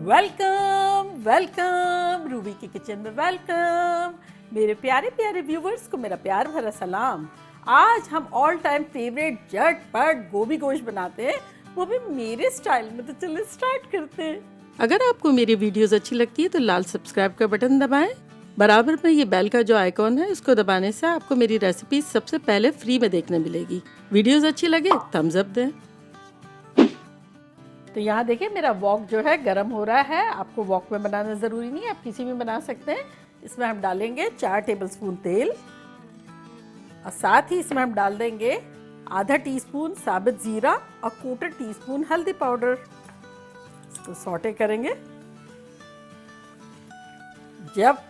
Welcome welcome Ruby की kitchen में welcome. मेरे प्यारे प्यारे व्यूवर्स को मेरा प्यार भरा सलाम। आज हम ऑल टाइम फेवरेट झटपट गोभी गोश्त बनाते हैं, वो भी मेरे स्टाइल में। तो चलिए स्टार्ट करते हैं। अगर आपको मेरी वीडियोस अच्छी लगती है तो लाल सब्सक्राइब का बटन दबाएं। बराबर में ये बेल का जो आइकॉन है इसको दबाने से आपको मेरी रेसिपी सबसे पहले फ्री में देखने मिलेगी। वीडियोस अच्छी लगे थम्स अप दें। तो यहाँ देखिए मेरा वॉक जो है गर्म हो रहा है। आपको वॉक में बनाना ज़रूरी नहीं है, आप किसी में बना सकते हैं। इसमें हम डालेंगे 4 टेबलस्पून तेल और साथ ही इसमें हम डाल देंगे आधा टीस्पून साबुत ज़ीरा और 1/4 टीस्पून हल्दी पाउडर। इसको सौटे करेंगे। जब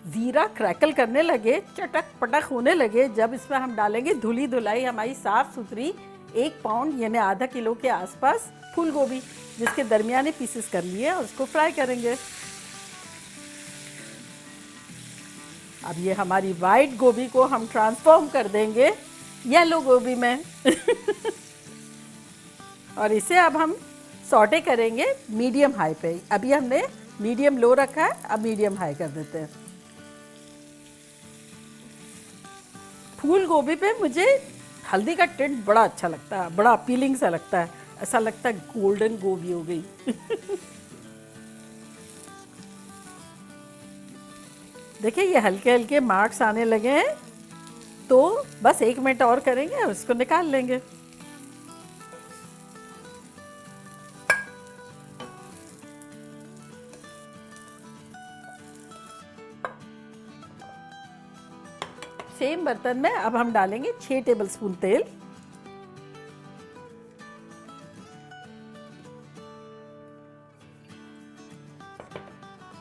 ज़ीरा क्रैकल करने लगे, चटक पटक होने लगे, जब इसमें हम डालेंगे धुली धुलाई हमारी साफ़ सुथरी 1 पाउंड यानी आधा किलो के आसपास फूल गोभी, जिसके दरमियाने पीसेस कर लिए और उसको फ्राई करेंगे। अब ये हमारी वाइट गोभी को हम ट्रांसफॉर्म कर देंगे येलो गोभी में और इसे अब हम सौटे करेंगे मीडियम हाई पे। अभी हमने मीडियम लो रखा है, अब मीडियम हाई कर देते हैं। फूल गोभी पे मुझे हल्दी का टिंट बड़ा अच्छा लगता है, बड़ा अपीलिंग सा लगता है, ऐसा लगता है गोल्डन गोभी हो गई देखिए ये हल्के हल्के मार्क्स आने लगे हैं, तो बस 1 मिनट और करेंगे और इसको निकाल लेंगे। सेम बर्तन में अब हम डालेंगे 6 टेबलस्पून तेल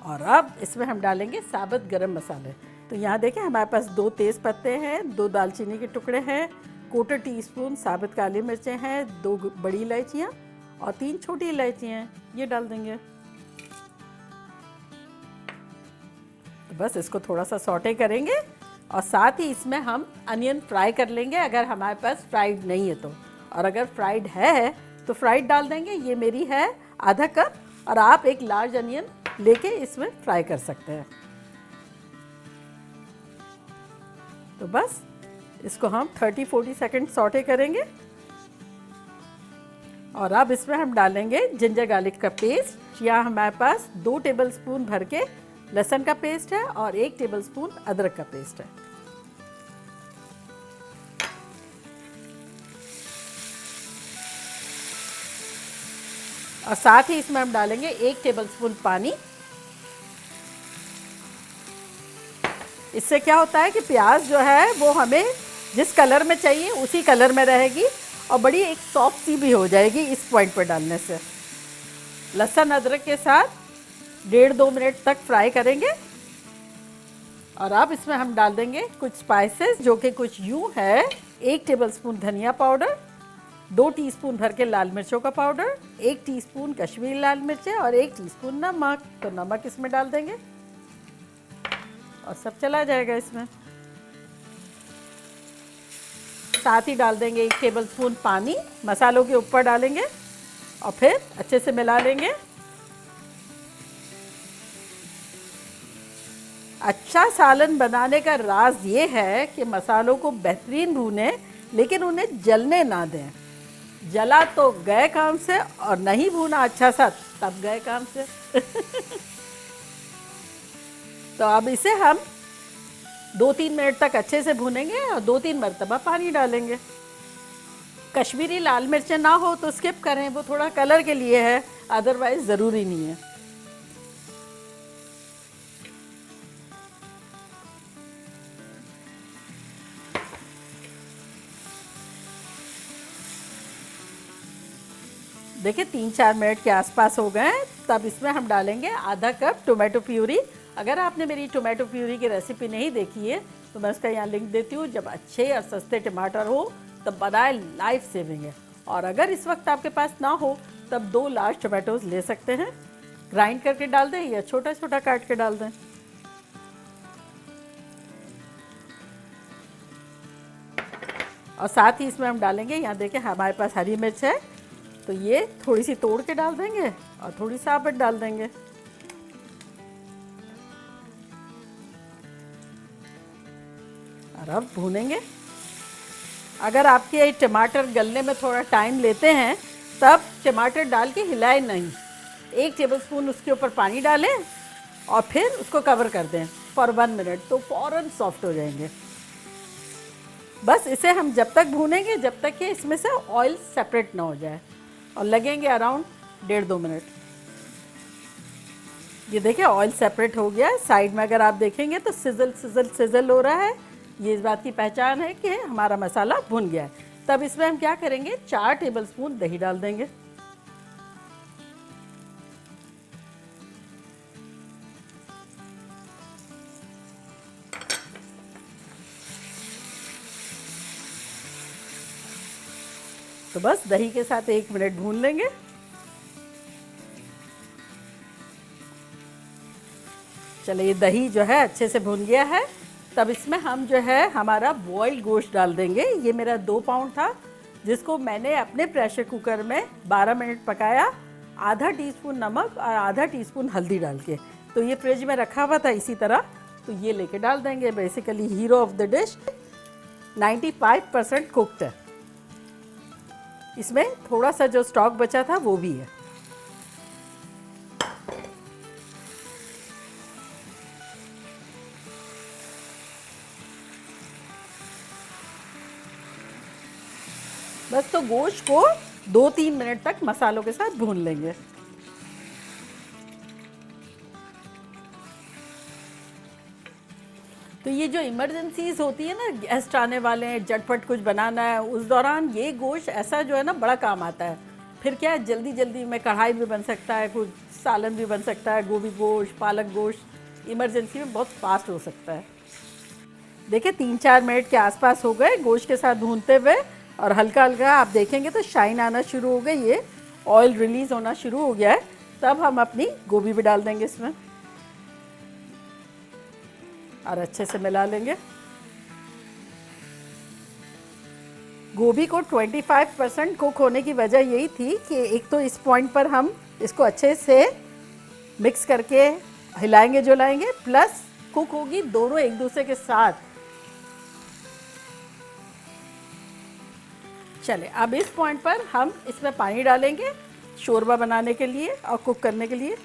और अब इसमें हम डालेंगे साबुत गरम मसाले। तो यहाँ देखें हमारे पास 2 तेज़ पत्ते हैं, 2 दालचीनी के टुकड़े हैं, 1/4 टीस्पून साबुत काली मिर्चें हैं, 2 बड़ी इलायचियाँ और 3 छोटी इलायचियाँ हैं, ये डाल देंगे। तो बस इसको थोड़ा सा सौटे करेंगे और साथ ही इसमें हम अनियन फ्राई कर लेंगे, अगर हमारे पास फ्राइड नहीं है तो। और अगर फ्राइड है तो फ्राइड डाल देंगे। ये मेरी है आधा कप और आप एक लार्ज अनियन लेके इसमें फ्राई कर सकते हैं। तो बस इसको हम 30-40 सेकंड सौटे करेंगे और अब इसमें हम डालेंगे जिंजर गार्लिक का पेस्ट। यहाँ हमारे पास 2 टेबलस्पून भर के लहसुन का पेस्ट है और 1 टेबलस्पून अदरक का पेस्ट है। और साथ ही इसमें हम डालेंगे 1 टेबलस्पून पानी। इससे क्या होता है कि प्याज जो है वो हमें जिस कलर में चाहिए उसी कलर में रहेगी और बड़ी एक सॉफ्ट सी भी हो जाएगी इस पॉइंट पर डालने से। लहसुन अदरक के साथ 1.5-2 मिनट तक फ्राई करेंगे और अब इसमें हम डाल देंगे कुछ स्पाइसेस जो कि कुछ यूँ है। 1 टेबलस्पून धनिया पाउडर, 2 टीस्पून भर के लाल मिर्चों का पाउडर, 1 टीस्पून कश्मीरी लाल मिर्चें और 1 टीस्पून नमक। तो नमक इसमें डाल देंगे और सब चला जाएगा इसमें। साथ ही डाल देंगे 1 टेबलस्पून पानी, मसालों के ऊपर डालेंगे और फिर अच्छे से मिला लेंगे। अच्छा सालन बनाने का राज ये है कि मसालों को बेहतरीन भूनें लेकिन उन्हें जलने ना दें। जला तो गए काम से और नहीं भूना अच्छा सा तब गए काम से तो अब इसे हम 2-3 मिनट तक अच्छे से भूनेंगे और 2-3 मरतबा पानी डालेंगे। कश्मीरी लाल मिर्चें ना हो तो स्किप करें, वो थोड़ा कलर के लिए है, अदरवाइज ज़रूरी नहीं है। देखिए 3-4 मिनट के आसपास हो गए। तब इसमें हम डालेंगे आधा कप टोमेटो प्यूरी। अगर आपने मेरी टोमेटो प्यूरी की रेसिपी नहीं देखी है तो मैं उसका यहाँ लिंक देती हूँ। जब अच्छे और सस्ते टमाटर हो तब बनाए, लाइफ सेविंग है। और अगर इस वक्त आपके पास ना हो तब 2 लार्ज टोमेटोज ले सकते हैं, ग्राइंड करके डाल दें या छोटा छोटा काट के डाल दें। और साथ ही इसमें हम डालेंगे, यहाँ देखें हमारे पास हरी मिर्च है, तो ये थोड़ी सी तोड़ के डाल देंगे और थोड़ी साबुत डाल देंगे। और अब भूनेंगे। अगर आपके टमाटर गलने में थोड़ा टाइम लेते हैं तब टमाटर डाल के हिलाए नहीं, 1 टेबलस्पून उसके ऊपर पानी डालें और फिर उसको कवर कर दें फॉर 1 मिनट, तो फ़ौरन सॉफ्ट हो जाएंगे। बस इसे हम जब तक भूनेंगे जब तक कि इसमें से ऑयल सेपरेट ना हो जाए, और लगेंगे अराउंड 1.5-2 मिनट। ये देखिए ऑयल सेपरेट हो गया है। साइड में अगर आप देखेंगे तो सिजल सिजल सिजल हो रहा है। ये इस बात की पहचान है कि हमारा मसाला भुन गया है। तब इसमें हम क्या करेंगे, 4 टेबलस्पून दही डाल देंगे। तो बस दही के साथ 1 मिनट भून लेंगे। चलिए ये दही जो है अच्छे से भुन गया है। तब इसमें हम जो है हमारा बॉइल्ड गोश्त डाल देंगे। ये मेरा 2 पाउंड था, जिसको मैंने अपने प्रेशर कुकर में 12 मिनट पकाया, आधा टीस्पून नमक और आधा टीस्पून हल्दी डाल के। तो ये फ्रिज में रखा हुआ था इसी तरह, तो ये लेके डाल देंगे। Basically hero of the dish 95% cooked है। इसमें थोड़ा सा जो स्टॉक बचा था वो भी है। बस तो गोश्त को 2-3 मिनट तक मसालों के साथ भून लेंगे। तो ये जो इमरजेंसीज होती है ना, गेस्ट आने वाले हैं, झटपट कुछ बनाना है, उस दौरान ये गोश्त ऐसा जो है ना बड़ा काम आता है। फिर क्या है, जल्दी जल्दी में कढ़ाई भी बन सकता है, कुछ सालन भी बन सकता है, गोभी गोश्त, पालक गोश्त इमरजेंसी में बहुत फास्ट हो सकता है। देखिए 3-4 मिनट के आसपास हो गए गोश्त के साथ भूनते हुए, और हल्का हल्का आप देखेंगे तो शाइन आना शुरू हो गई है, ऑयल रिलीज होना शुरू हो गया है। तब हम अपनी गोभी भी डाल देंगे इसमें और अच्छे से मिला लेंगे। गोभी को 25% कुक होने की वजह यही थी कि एक तो इस पॉइंट पर हम इसको अच्छे से मिक्स करके हिलाएंगे जुलाएंगे, प्लस कुक होगी दोनों एक दूसरे के साथ। चले अब इस पॉइंट पर हम इसमें पानी डालेंगे शोरबा बनाने के लिए और कुक करने के लिए।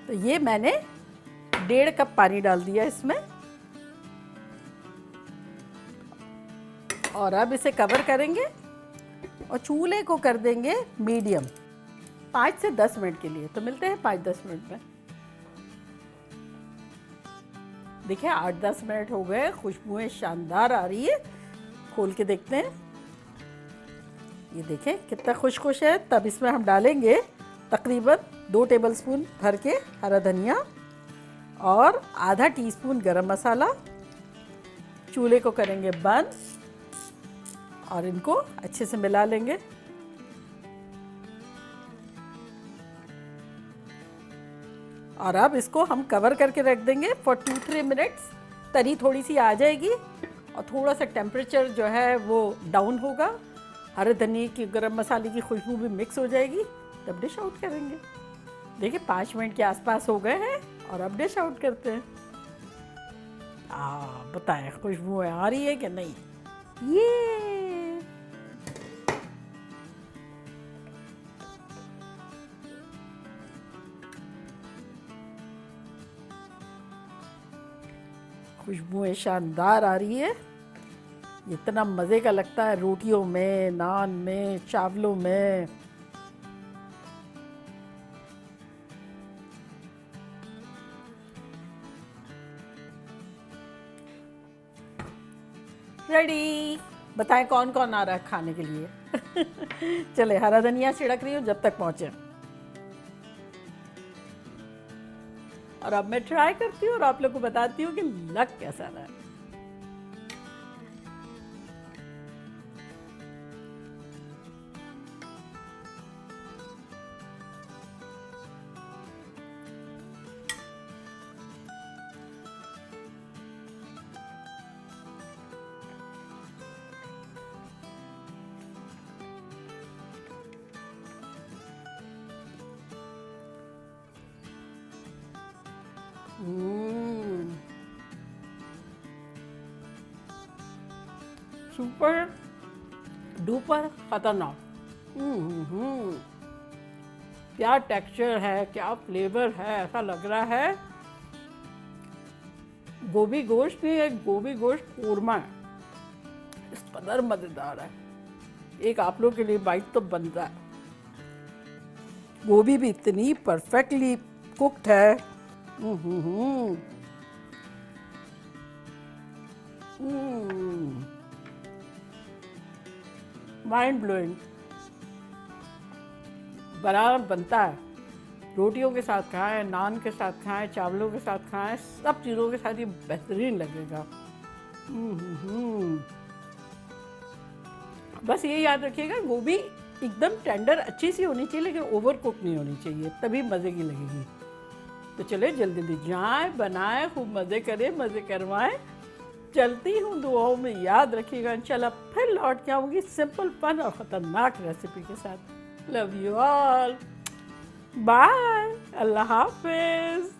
तो ये मैंने 1.5 कप पानी डाल दिया इसमें, और अब इसे कवर करेंगे और चूल्हे को कर देंगे मीडियम 5 से 10 मिनट के लिए। तो मिलते हैं 5-10 मिनट में। देखिए 8-10 मिनट हो गए, खुशबुएं शानदार आ रही है। खोल के देखते हैं। ये देखें कितना खुश है। तब इसमें हम डालेंगे तकरीबन 2 टेबलस्पून भर के हरा धनिया और आधा टीस्पून गरम मसाला। चूल्हे को करेंगे बंद और इनको अच्छे से मिला लेंगे। और अब इसको हम कवर करके रख देंगे फॉर 2-3 मिनट्स। तरी थोड़ी सी आ जाएगी और थोड़ा सा टेम्परेचर जो है वो डाउन होगा, हरे धनिए की गरम मसाले की खुशबू भी मिक्स हो जाएगी, तब डिश आउट करेंगे। देखिए 5 मिनट के आसपास हो गए हैं और अब डिश आउट करते हैं। बताएं खुशबू आ रही है कि नहीं? ये खुशबुएं शानदार आ रही है। इतना मज़े का लगता है रोटियों में, नान में, चावलों में। रेडी। बताएं कौन कौन आ रहा है खाने के लिए? चले हरा धनिया छिड़क रही हूँ जब तक पहुँचे। और अब मैं ट्राई करती हूँ और आप लोग को बताती हूँ कि लग कैसा रहा है। सुपर डुपर खतरनाक। क्या टेक्सचर है, क्या फ्लेवर है, ऐसा लग रहा है गोभी गोश्त नहीं है, गोभी गोश्त कोरमा है। इस कदर मज़ेदार है। एक आप लोग के लिए बाइट तो बनता है। गोभी भी इतनी परफेक्टली कुक्ड है। Mind blowing. बराबर बनता है। रोटियों के साथ खाएं, नान के साथ खाएं, चावलों के साथ खाएं, सब चीज़ों के साथ ये बेहतरीन लगेगा। बस ये याद रखिएगा, गोभी एकदम टेंडर अच्छी सी होनी चाहिए, लेकिन ओवर कुक नहीं होनी चाहिए, तभी मज़े की लगेगी। तो चले जल्दी जल्दी जाएं, बनाएं, खूब मज़े करें, मज़े करवाएं। चलती हूँ, दुआओं में याद रखिएगा। इंशाल्लाह फिर लौट के आऊँगी सिंपल फन और ख़तरनाक रेसिपी के साथ। लव यू ऑल, बाय, अल्लाह हाफिज़।